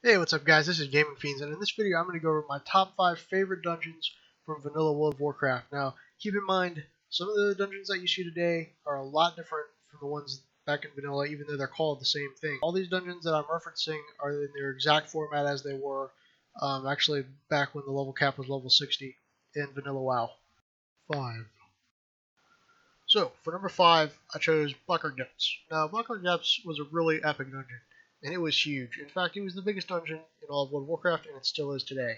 Hey, what's up guys, this is Gaming Fiends, and in this video I'm going to go over my top 5 favorite dungeons from Vanilla World of Warcraft. Now, keep in mind, some of the dungeons that you see today are a lot different from the ones back in Vanilla, even though they're called the same thing. All these dungeons that I'm referencing are in their exact format as they were, actually back when the level cap was level 60 in Vanilla WoW. 5. So, for number 5, I chose Blackrock Depths. Now, Blackrock Depths was a really epic dungeon, and it was huge. In fact, it was the biggest dungeon in all of World of Warcraft, and it still is today.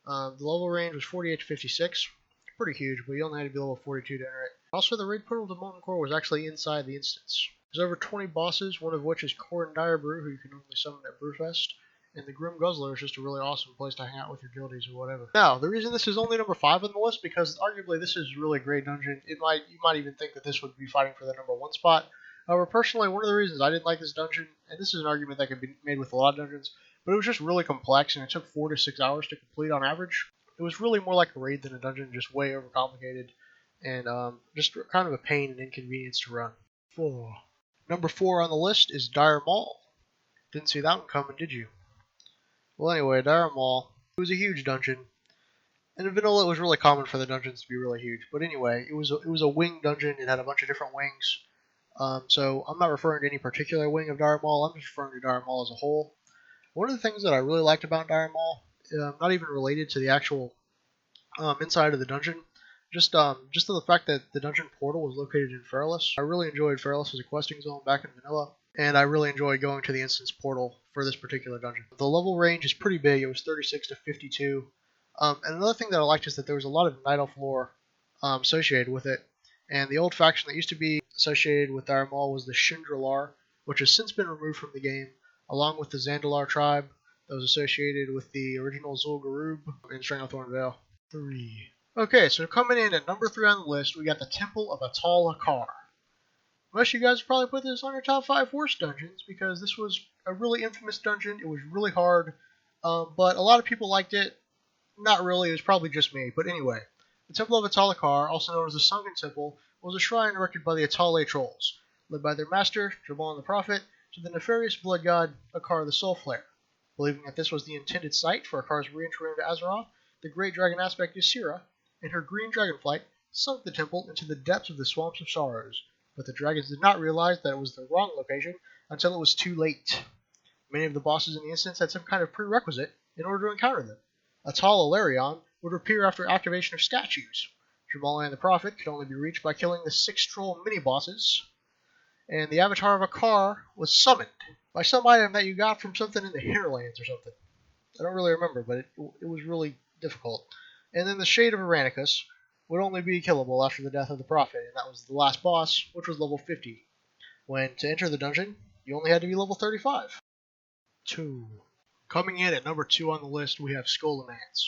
The level range was 48 to 56, pretty huge, but you only had to be level 42 to enter it. Also, the raid portal to Molten Core was actually inside the instance. There's over 20 bosses, one of which is Core and Direball, who you can normally summon at Brewfest, and the Grim Guzzler is just a really awesome place to hang out with your guildies or whatever. Now, the reason this is only number 5 on the list, because arguably this is a really great dungeon. You might even think that this would be fighting for the number 1 spot. However, personally, one of the reasons I didn't like this dungeon, and this is an argument that could be made with a lot of dungeons, but it was just really complex, and it took 4 to 6 hours to complete on average. It was really more like a raid than a dungeon, just way overcomplicated, and just kind of a pain and inconvenience to run. 4. Number 4 on the list is Direball. Didn't see that one coming, did you? Well, anyway, Direball, it was a huge dungeon. And in Vanilla, it was really common for the dungeons to be really huge. But anyway, it was a wing dungeon. It had a bunch of different wings. So I'm not referring to any particular wing of Direball. I'm just referring to Direball as a whole. One of the things that I really liked about Direball, not even related to the actual inside of the dungeon, just to the fact that the dungeon portal was located in Feralus. I really enjoyed Feralus as a questing zone back in Vanilla, and I really enjoyed going to the instance portal for this particular dungeon. The level range is pretty big. It was 36 to 52. And another thing that I liked is that there was a lot of Night Elf lore associated with it. And the old faction that used to be associated with Direball was the Shindralar, which has since been removed from the game, along with the Zandalar tribe that was associated with the original Zul'Gurub in Stranglethorn Vale. 3. Okay, so coming in at number 3 on the list, we got the Temple of Atal Hakkar. Most of you guys probably put this on your top 5 worst dungeons because this was a really infamous dungeon. It was really hard, but a lot of people liked it. Not really, it was probably just me. But anyway, the Temple of Atal Hakkar, also known as the Sunken Temple, was a shrine erected by the Atal trolls, led by their master, Direball the Prophet, to the nefarious blood god Hakkar the Soulflare. Believing that this was the intended site for Hakkar's re-entry into Azeroth, the great dragon aspect Ysera, in her green dragonflight, sunk the temple into the depths of the Swamps of Sorrows. But the dragons did not realize that it was the wrong location until it was too late. Many of the bosses in the instance had some kind of prerequisite in order to encounter them. Atal Alarion would appear after activation of statues. Direball the Prophet could only be reached by killing the 6 troll mini-bosses. And the avatar of Hakkar was summoned by some item that you got from something in the Hinterlands or something. I don't really remember, but it was really difficult. And then the Shade of Aranicus would only be killable after the death of the Prophet, and that was the last boss, which was level 50. When to enter the dungeon, you only had to be level 35. 2. Coming in at number 2 on the list, we have Scholomance.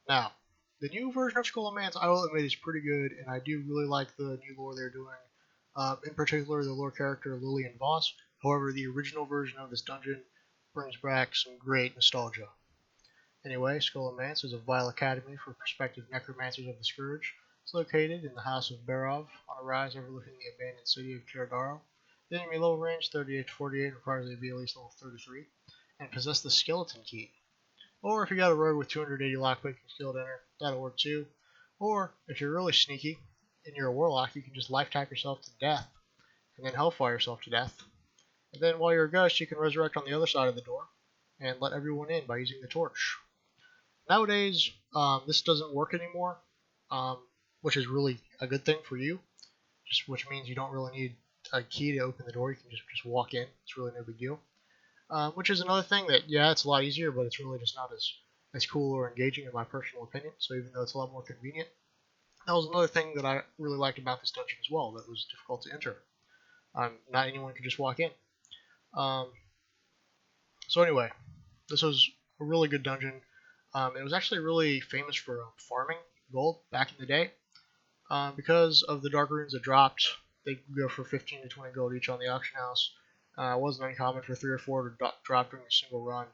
Now, the new version of Scholomance, I will admit, is pretty good, and I do really like the new lore they're doing. In particular, the lore character Lillian Voss. However, the original version of this dungeon brings back some great nostalgia. Anyway, Scholomance is a vile academy for prospective necromancers of the Scourge. It's located in the House of Barov, on a rise overlooking the abandoned city of Kiradaro. The enemy level range 38 to 48 requires you to be at least level 33, and possess the Skeleton Key. Or if you got a rogue with 280 lockpick and skill to enter, that'll work too. Or, if you're really sneaky, and you're a warlock, you can just life tap yourself to death, and then hellfire yourself to death. And then while you're a ghost, you can resurrect on the other side of the door, and let everyone in by using the torch. Nowadays, this doesn't work anymore, which is really a good thing for you, which means you don't really need a key to open the door. You can just walk in. It's really no big deal. Which is another thing that, yeah, it's a lot easier, but it's really just not as cool or engaging in my personal opinion. So even though it's a lot more convenient, that was another thing that I really liked about this dungeon as well, that was difficult to enter. Not anyone could just walk in. So anyway, this was a really good dungeon. It was actually really famous for farming gold back in the day. Because of the dark runes that dropped, they go for 15 to 20 gold each on the auction house. It wasn't uncommon for 3 or 4 to drop during a single run,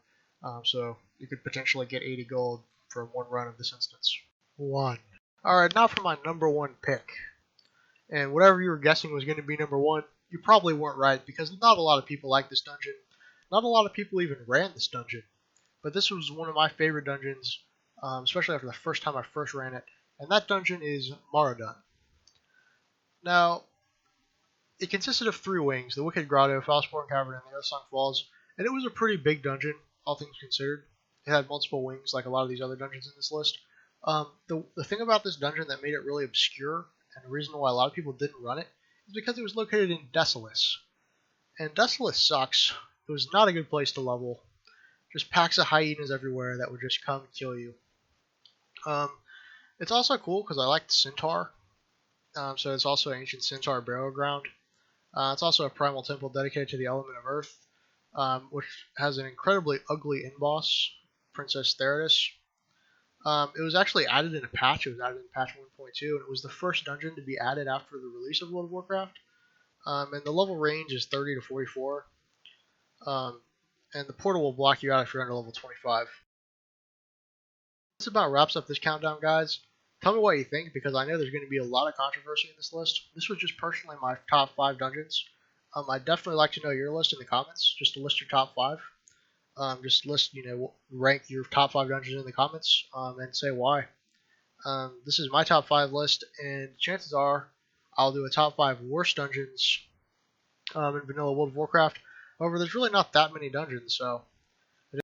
so you could potentially get 80 gold from one run of this instance. 1. Alright, now for my number 1 pick. And whatever you were guessing was going to be number 1, you probably weren't right, because not a lot of people like this dungeon. Not a lot of people even ran this dungeon, but this was one of my favorite dungeons, especially after the first time I first ran it, and that dungeon is Maradoun. Now, it consisted of 3 wings, the Wicked Grotto, Foulspawn Cavern, and the Earthsunk Falls, and it was a pretty big dungeon, all things considered. It had multiple wings like a lot of these other dungeons in this list. The thing about this dungeon that made it really obscure, and the reason why a lot of people didn't run it, is because it was located in Desolace. And Desolace sucks. It was not a good place to level. Just packs of hyenas everywhere that would just come kill you. It's also cool because I like the Centaur. So it's also an ancient Centaur burial ground. It's also a primal temple dedicated to the element of Earth, which has an incredibly ugly in-boss, Princess Theridis. It was actually added in a patch. It was added in patch 1.2, and it was the first dungeon to be added after the release of World of Warcraft. And the level range is 30 to 44. And the portal will block you out if you're under level 25. This about wraps up this countdown, guys. Tell me what you think, because I know there's going to be a lot of controversy in this list. This was just personally my top 5 dungeons. I'd definitely like to know your list in the comments, just to list your top 5. Just list, rank your top 5 dungeons in the comments, and say why. This is my top 5 list, and chances are I'll do a top 5 worst dungeons in Vanilla World of Warcraft. However, there's really not that many dungeons, so